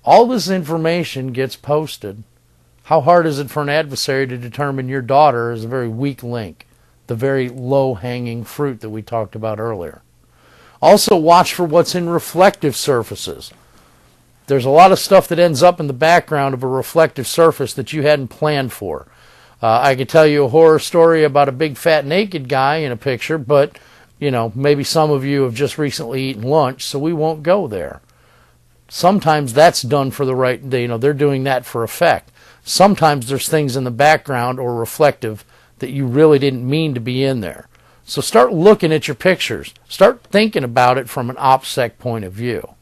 All this information gets posted. How hard is it for an adversary to determine your daughter is a very weak link, the very low-hanging fruit that we talked about earlier? Also, watch for what's in reflective surfaces. There's a lot of stuff that ends up in the background of a reflective surface that you hadn't planned for. I could tell you a horror story about a big fat naked guy in a picture, but maybe some of you have just recently eaten lunch, so we won't go there. Sometimes that's done for the right, they're doing that for effect. Sometimes there's things in the background or reflective that you really didn't mean to be in there. So start looking at your pictures. Start thinking about it from an Opsec point of view.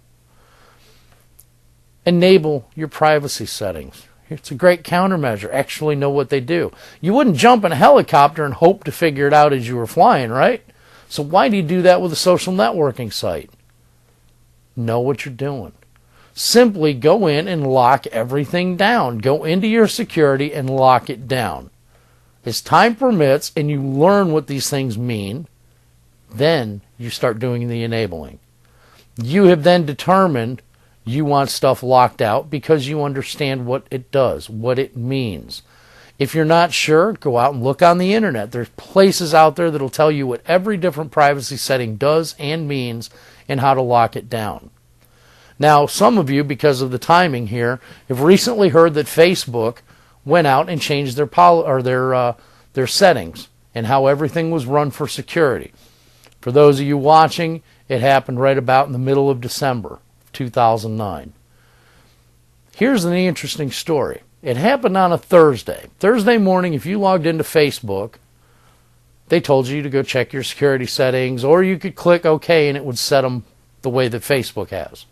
Enable your privacy settings. It's a great countermeasure. Actually know what they do. You wouldn't jump in a helicopter and hope to figure it out as you were flying, right? So why do you do that with a social networking site? Know what you're doing. Simply go in and lock everything down. Go into your security and lock it down. As time permits and you learn what these things mean, then you start doing the enabling. You have then determined you want stuff locked out because you understand what it does, what it means. If you're not sure, go out and look on the internet. There's places out there that will tell you what every different privacy setting does and means and how to lock it down. Now, some of you, because of the timing here, have recently heard that Facebook went out and changed their settings and how everything was run for security. For those of you watching, it happened right about in the middle of December 2009. Here's an interesting story. It happened on a Thursday. Thursday morning, if you logged into Facebook, they told you to go check your security settings, or you could click OK and it would set them the way that Facebook has.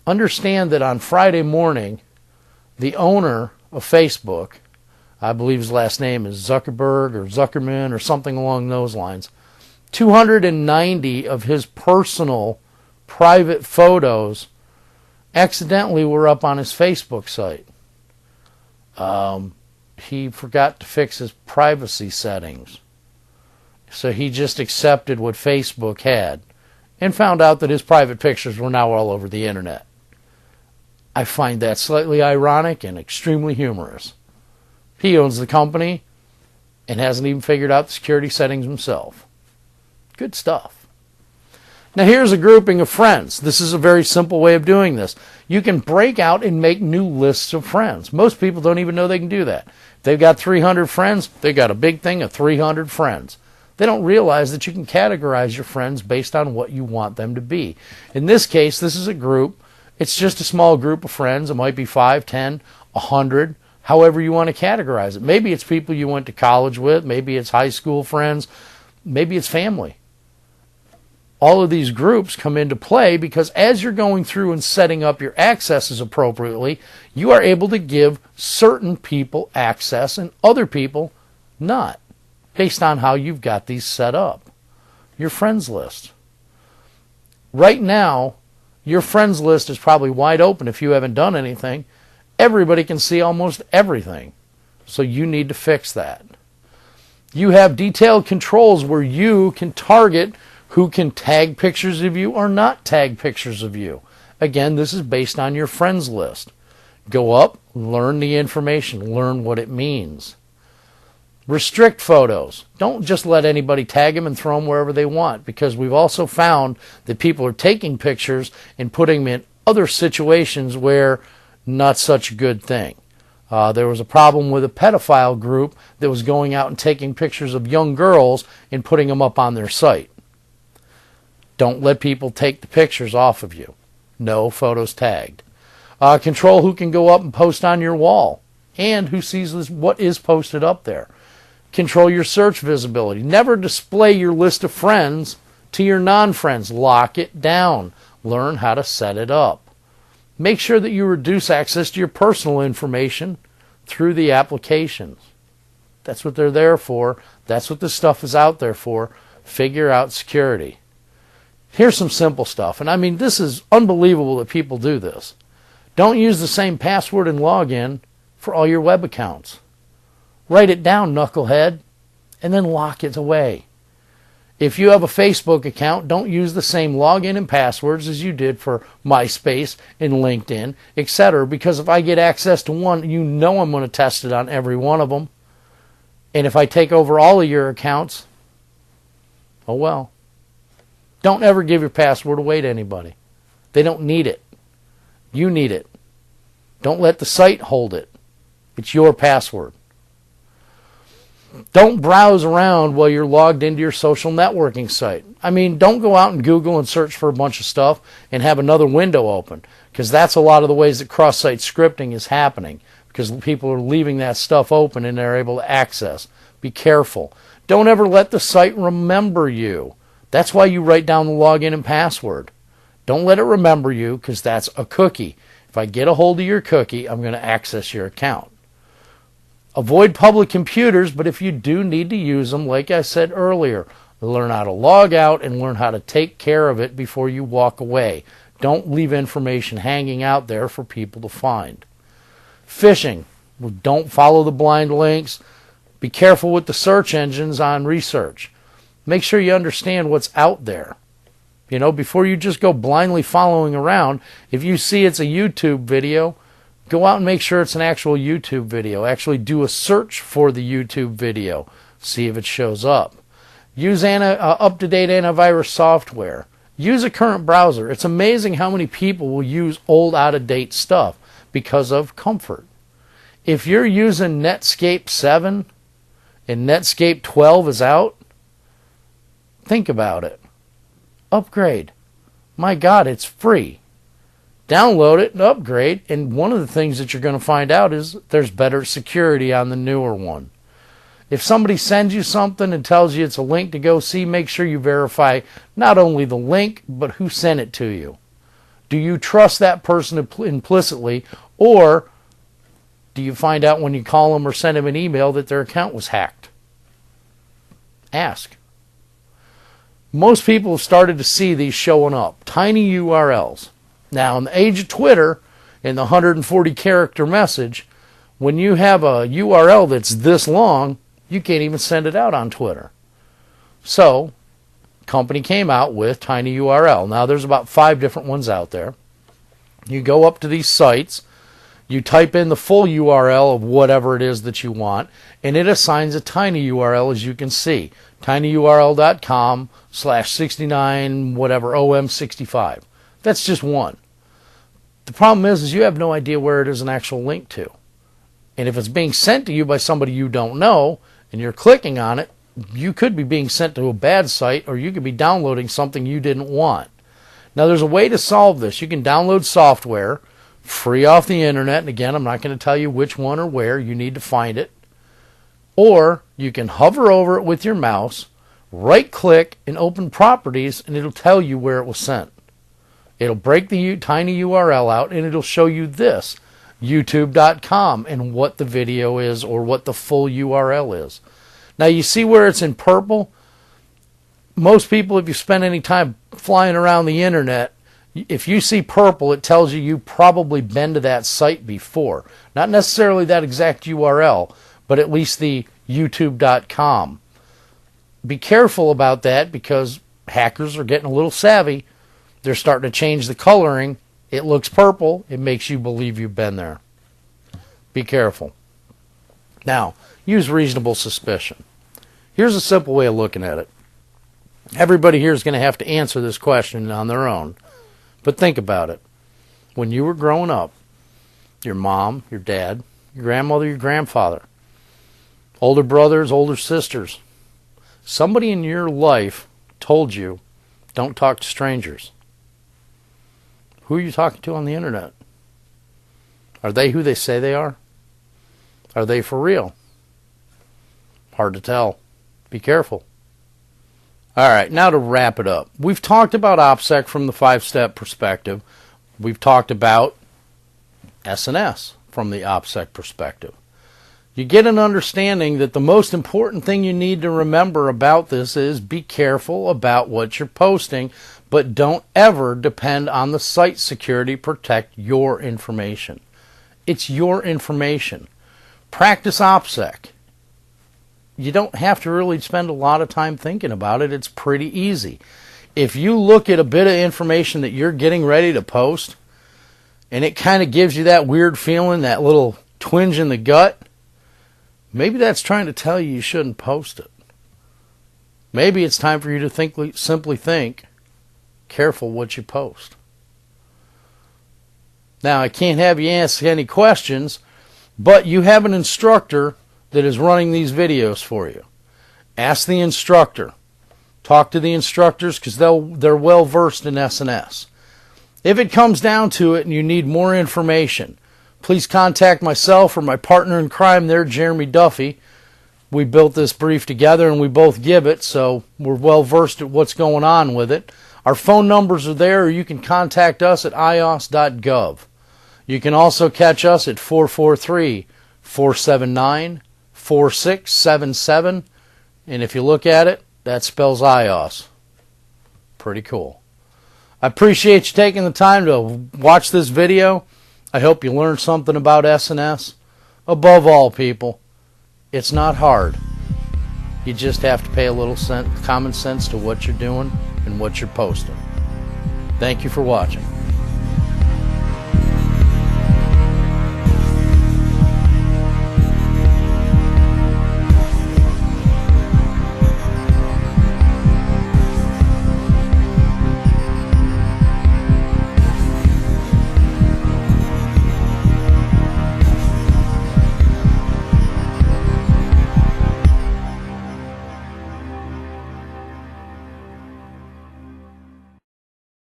Understand that on Friday morning, the owner of Facebook, I believe his last name is Zuckerberg or Zuckerman or something along those lines, 290 of his personal private photos accidentally were up on his Facebook site. He forgot to fix his privacy settings. So he just accepted what Facebook had and found out that his private pictures were now all over the internet. I find that slightly ironic and extremely humorous. He owns the company and hasn't even figured out the security settings himself. Good stuff. Now here's a grouping of friends. This is a very simple way of doing this. You can break out and make new lists of friends. Most people don't even know they can do that. If they've got 300 friends, they've got a big thing of 300 friends. They don't realize that you can categorize your friends based on what you want them to be. In this case, this is a group. It's just a small group of friends. It might be 5, 10, 100, however you want to categorize it. Maybe it's people you went to college with. Maybe it's high school friends. Maybe it's family. All of these groups come into play because as you're going through and setting up your accesses appropriately, you are able to give certain people access and other people not, based on how you've got these set up. Your friends list. Right now, your friends list is probably wide open if you haven't done anything. Everybody can see almost everything. So you need to fix that. You have detailed controls where you can target who can tag pictures of you or not tag pictures of you. Again, this is based on your friends list. Go up, learn the information, learn what it means. Restrict photos. Don't just let anybody tag them and throw them wherever they want, because we've also found that people are taking pictures and putting them in other situations where not such a good thing. There was a problem with a pedophile group that was going out and taking pictures of young girls and putting them up on their site. Don't let people take the pictures off of you. No photos tagged. Control who can go up and post on your wall and who sees what is posted up there. Control your search visibility. Never display your list of friends to your non-friends. Lock it down. Learn how to set it up. Make sure that you reduce access to your personal information through the applications. That's what they're there for. That's what this stuff is out there for. Figure out security. Here's some simple stuff. And I mean, this is unbelievable that people do this. Don't use the same password and login for all your web accounts. Write it down, knucklehead, and then lock it away. If you have a Facebook account, don't use the same login and passwords as you did for MySpace and LinkedIn, etc. Because if I get access to one, you know I'm going to test it on every one of them. And if I take over all of your accounts, oh well. Don't ever give your password away to anybody. They don't need it. You need it. Don't let the site hold it. It's your password. Don't browse around while you're logged into your social networking site. I mean, don't go out and Google and search for a bunch of stuff and have another window open, because that's a lot of the ways that cross-site scripting is happening, because people are leaving that stuff open and they're able to access. Be careful. Don't ever let the site remember you. That's why you write down the login and password. Don't let it remember you, because that's a cookie. If I get a hold of your cookie, I'm going to access your account. Avoid public computers, but if you do need to use them, like I said earlier, learn how to log out and learn how to take care of it before you walk away. Don't leave information hanging out there for people to find. Phishing. Don't follow the blind links. Be careful with the search engines on research. Make sure you understand what's out there. You know, before you just go blindly following around, if you see it's a YouTube video, go out and make sure it's an actual YouTube video. Actually do a search for the YouTube video. See if it shows up. Use up-to-date antivirus software. Use a current browser. It's amazing how many people will use old, out-of-date stuff because of comfort. If you're using Netscape 7 and Netscape 12 is out, think about it. Upgrade. My God, it's free. Download it and upgrade, and one of the things that you're going to find out is there's better security on the newer one. If somebody sends you something and tells you it's a link to go see, make sure you verify not only the link, but who sent it to you. Do you trust that person implicitly, or do you find out when you call them or send them an email that their account was hacked? Ask. Most people have started to see these showing up. Tiny URLs. Now, in the age of Twitter and the 140-character message, when you have a URL that's this long, you can't even send it out on Twitter. So, company came out with Tiny URL. Now, there's about 5 different ones out there. You go up to these sites, you type in the full URL of whatever it is that you want, and it assigns a tiny URL, as you can see. tinyurl.com/69 whatever OM65. That's just one. The problem is you have no idea where it is an actual link to. And if it's being sent to you by somebody you don't know, and you're clicking on it, you could be being sent to a bad site, or you could be downloading something you didn't want. Now, there's a way to solve this. You can download software free off the internet, and again, I'm not going to tell you which one or where. You need to find it. Or you can hover over it with your mouse, right-click, and open Properties, and it'll tell you where it was sent. It'll break the tiny URL out, and it'll show you this, youtube.com, and what the video is or what the full URL is. Now, you see where it's in purple? Most people, if you spend any time flying around the internet, if you see purple, it tells you you've probably been to that site before. Not necessarily that exact URL, but at least the youtube.com. Be careful about that, because hackers are getting a little savvy. They're starting to change the coloring. It looks purple. It makes you believe you've been there. Be careful. Now, use reasonable suspicion. Here's a simple way of looking at it. Everybody here is going to have to answer this question on their own. But think about it. When you were growing up, your mom, your dad, your grandmother, your grandfather, older brothers, older sisters, somebody in your life told you, don't talk to strangers. Who are you talking to on the internet? Are they who they say they are? Are they for real? Hard to tell. Be careful. All right, now to wrap it up. We've talked about Opsec from the 5-step perspective. We've talked about SNS from the Opsec perspective. You get an understanding that the most important thing you need to remember about this is be careful about what you're posting, but don't ever depend on the site security to protect your information. It's your information. Practice Opsec. you don't have to really spend a lot of time thinking about it. It's pretty easy. If you look at a bit of information that you're getting ready to post, and it kind of gives you that weird feeling, that little twinge in the gut, maybe that's trying to tell you shouldn't post it. Maybe it's time for you to simply think, careful what you post. Now, I can't have you ask any questions, but you have an instructor that is running these videos for you. Ask the instructor. Talk to the instructors, because they're well versed in SNS. If it comes down to it and you need more information, please contact myself or my partner in crime there, Jeremy Duffy. We built this brief together and we both give it, so we're well versed at what's going on with it. Our phone numbers are there, or you can contact us at ios.gov. You can also catch us at 443-479-4677, and if you look at it, that spells iOS. Pretty cool. I appreciate you taking the time to watch this video. I hope you learned something about SNS. Above all, people, it's not hard. You just have to pay a little common sense to what you're doing and what you're posting. Thank you for watching.